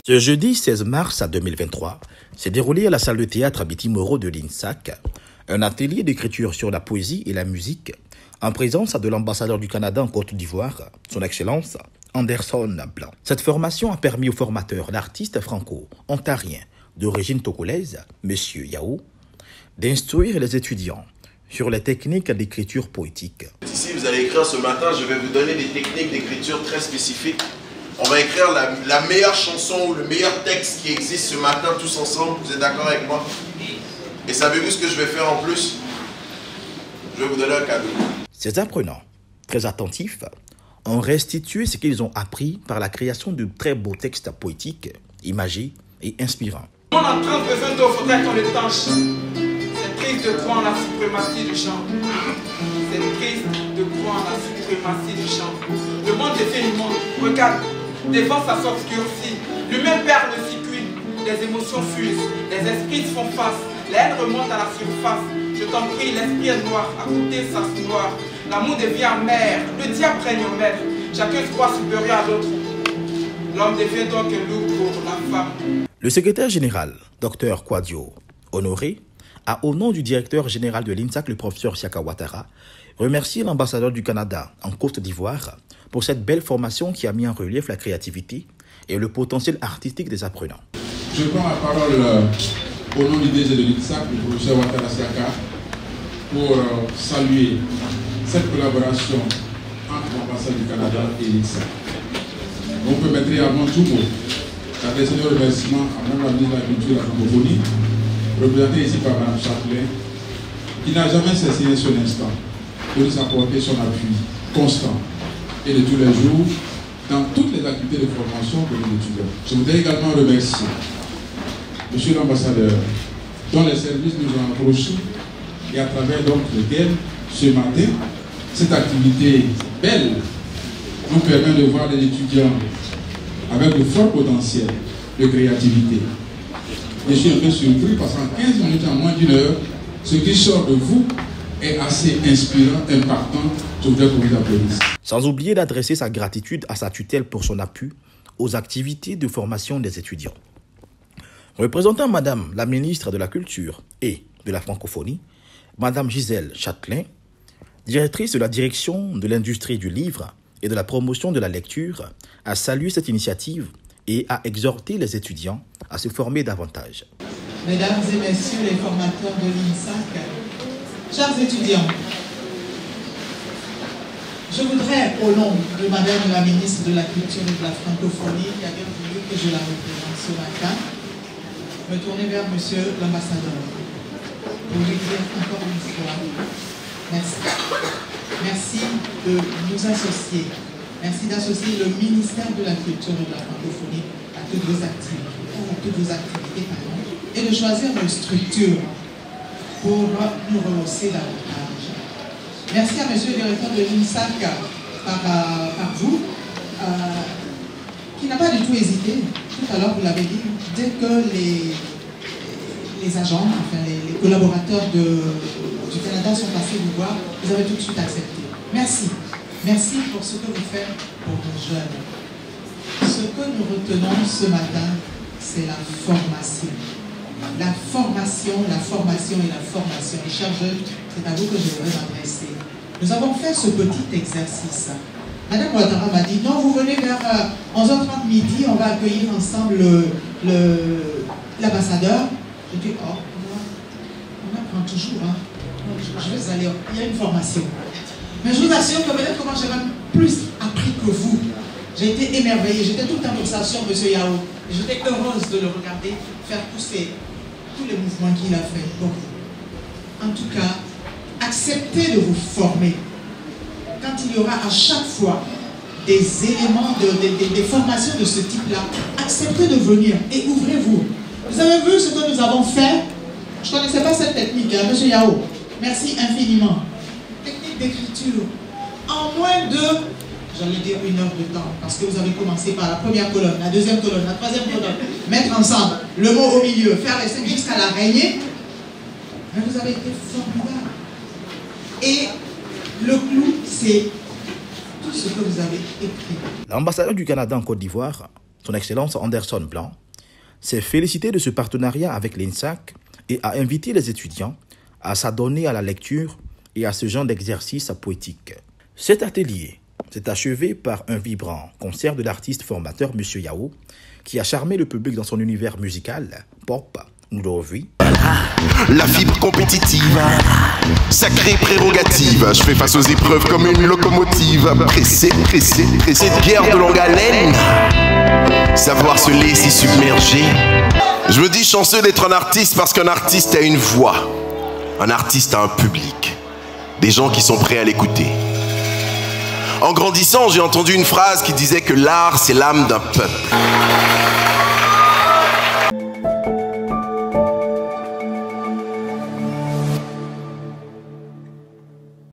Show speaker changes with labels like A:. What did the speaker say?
A: Ce jeudi 16 mars 2023 s'est déroulé à la salle de théâtre Abiti Moreau de l'INSAC un atelier d'écriture sur la poésie et la musique en présence de l'ambassadeur du Canada en Côte d'Ivoire, son Excellence Anderson Blanc. Cette formation a permis au formateur, l'artiste franco-ontarien d'origine togolaise, M. Yao, d'instruire les étudiants sur les techniques d'écriture poétique.
B: Ici, vous allez écrire ce matin, je vais vous donner des techniques d'écriture très spécifiques. On va écrire la meilleure chanson ou le meilleur texte qui existe ce matin tous ensemble. Vous êtes d'accord avec moi? Et savez-vous ce que je vais faire en plus? Je vais vous donner un cadeau.
A: Ces apprenants, très attentifs, ont restitué ce qu'ils ont appris par la création de très beaux textes poétiques, imagés et inspirants.
C: On est en train de besoin d'eau, faudrait qu'on l'étanche. C'est triste de croire en la suprématie du chant. C'est triste de croire en la suprématie du chant. Le monde devient immonde. Regarde, devant ça s'obscurcit. L'humain perd le circuit. Les émotions fusent. Les esprits se font face. La haine remonte à la surface. Je t'en prie, l'esprit est noir. À côté, ça se noire. L'amour devient amer. Le diable règne en maître. Chacun se croit supérieur à l'autre. L'homme devient donc un loup pour la femme.
A: Le secrétaire général, Dr Kwadio Honoré, a au nom du directeur général de l'INSAC, le professeur Siaka Ouattara, remercié l'ambassadeur du Canada en Côte d'Ivoire pour cette belle formation qui a mis en relief la créativité et le potentiel artistique des apprenants.
D: Je prends la parole au nom du DG de l'INSAC, le professeur Ouattara Siaka, pour saluer cette collaboration entre l'ambassade du Canada et l'INSAC. On peut mettre avant tout mot adresser nos remerciements à Mme la ministre de la Culture et de la Francophonie, représentée ici par Mme Châtelain, qui n'a jamais cessé un seul instant de nous apporter son appui constant et de tous les jours dans toutes les activités de formation de nos étudiants. Je voudrais également remercier M. l'ambassadeur, dont les services nous ont approchés et à travers donc lequel, ce matin, cette activité belle nous permet de voir les étudiants avec de forts potentiels de créativité. Je suis un peu surpris parce qu'en 15 minutes, en moins d'une heure, ce qui sort de vous est assez inspirant, impactant. Je voudrais que vous applaudissez.
A: Sans oublier d'adresser sa gratitude à sa tutelle pour son appui aux activités de formation des étudiants. Représentant Madame la ministre de la Culture et de la Francophonie, Madame Gisèle Châtelain, directrice de la direction de l'industrie du livre et de la promotion de la lecture, a salué cette initiative et a exhorté les étudiants à se former davantage.
E: Mesdames et messieurs les formateurs de l'INSAC, chers étudiants, je voudrais, au nom de Madame la ministre de la Culture et de la Francophonie, qui a bien voulu que je la représente ce matin, me tourner vers Monsieur l'ambassadeur pour lui dire encore une fois merci. Merci de nous associer. Merci d'associer le ministère de la Culture et de la Francophonie à toutes vos activités, et de choisir nos structures pour nous rehausser davantage. Merci à Monsieur le directeur de l'INSAC par vous, qui n'a pas du tout hésité. Tout à l'heure, vous l'avez dit, dès que les agents, enfin les collaborateurs du Canada sont passés vous voir, vous avez tout de suite accepté. Merci. Merci pour ce que vous faites pour nos jeunes. Ce que nous retenons ce matin, c'est la formation. La formation, la formation et la formation. Et chers jeunes, c'est à vous que je voudrais m'adresser. Nous avons fait ce petit exercice. Madame Ouattara m'a dit, non, vous venez vers 11h30 midi, on va accueillir ensemble l'ambassadeur. Je dis, oh, on apprend toujours, hein. Je vais aller, il y a une formation. Mais je vous assure que peut-être que moi j'ai même plus appris que vous. J'ai été émerveillée, j'étais tout le temps comme ça sur M. Yao. Et j'étais heureuse de le regarder faire tous les mouvements qu'il a fait pour vous. En tout cas, acceptez de vous former. Quand il y aura à chaque fois des éléments, des formations de ce type-là, acceptez de venir et ouvrez-vous. Vous avez vu ce que nous avons fait? Je ne connaissais pas cette technique, hein, M. Yao. Merci infiniment. Technique d'écriture. En moins de, j'allais dire 1 heure de temps, parce que vous avez commencé par la première colonne, la deuxième colonne, la troisième colonne, mettre ensemble le mot au milieu, faire les 5 jusqu'à l'araignée. Mais vous avez été formidable. Et le clou, c'est tout ce que vous avez écrit.
A: L'ambassadeur du Canada en Côte d'Ivoire son Excellence Anderson Blanc, s'est félicité de ce partenariat avec l'INSAC et a invité les étudiants à s'adonner à la lecture et à ce genre d'exercice poétique. Cet atelier s'est achevé par un vibrant concert de l'artiste formateur M. Yao, qui a charmé le public dans son univers musical, pop, Ndovi.
B: La fibre compétitive, sacrée prérogative. Je fais face aux épreuves comme une locomotive. Pressé, pressé, pressé de guerre de longue haleine. Savoir se laisser submerger. Je me dis chanceux d'être un artiste parce qu'un artiste a une voix. Un artiste a un public. Des gens qui sont prêts à l'écouter. En grandissant, j'ai entendu une phrase qui disait que l'art, c'est l'âme d'un peuple.